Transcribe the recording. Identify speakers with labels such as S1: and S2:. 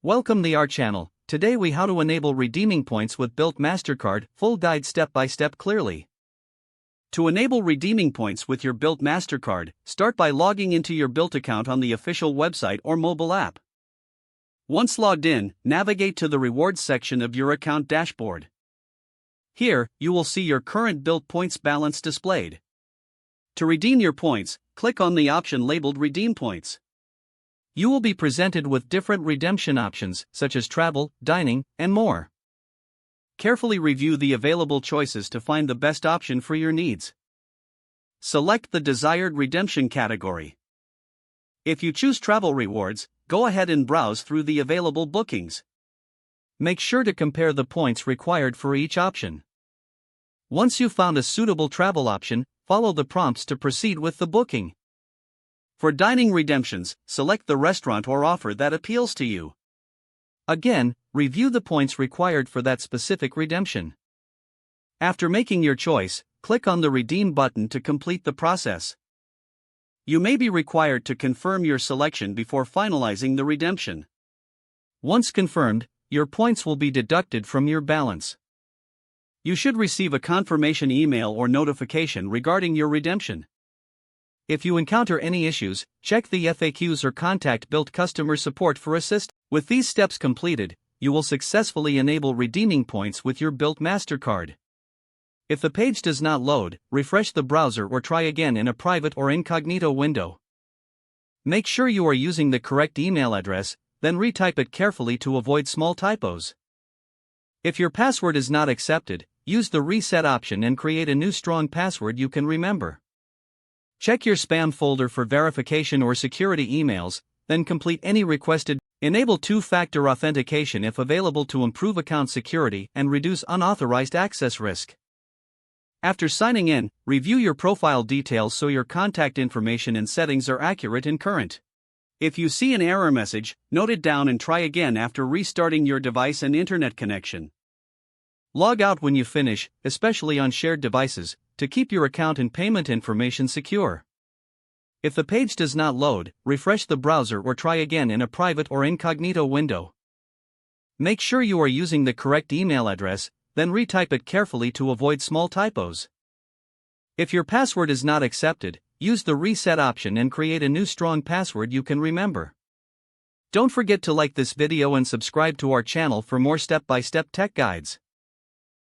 S1: Welcome to our channel. Today we how to enable redeeming points with Bilt Mastercard, full guide step by step clearly. To enable redeeming points with your Bilt Mastercard, start by logging into your Bilt account on the official website or mobile app. Once logged in, navigate to the rewards section of your account dashboard. Here, you will see your current Bilt points balance displayed. To redeem your points, click on the option labeled Redeem Points. You will be presented with different redemption options, such as travel, dining, and more. Carefully review the available choices to find the best option for your needs. Select the desired redemption category. If you choose travel rewards, go ahead and browse through the available bookings. Make sure to compare the points required for each option. Once you've found a suitable travel option, follow the prompts to proceed with the booking. For dining redemptions, select the restaurant or offer that appeals to you. Again, review the points required for that specific redemption. After making your choice, click on the Redeem button to complete the process. You may be required to confirm your selection before finalizing the redemption. Once confirmed, your points will be deducted from your balance. You should receive a confirmation email or notification regarding your redemption. If you encounter any issues, check the FAQs or contact Bilt customer support for assistance. With these steps completed, you will successfully enable redeeming points with your Bilt Mastercard. If the page does not load, refresh the browser or try again in a private or incognito window. Make sure you are using the correct email address, then retype it carefully to avoid small typos. If your password is not accepted, use the reset option and create a new strong password you can remember. Check your spam folder for verification or security emails, then complete any requested. Enable two-factor authentication if available to improve account security and reduce unauthorized access risk. After signing in, review your profile details so your contact information and settings are accurate and current. If you see an error message, note it down and try again after restarting your device and internet connection. Log out when you finish, especially on shared devices, to keep your account and payment information secure. If the page does not load, refresh the browser or try again in a private or incognito window. Make sure you are using the correct email address, then retype it carefully to avoid small typos. If your password is not accepted, use the reset option and create a new strong password you can remember. Don't forget to like this video and subscribe to our channel for more step-by-step tech guides.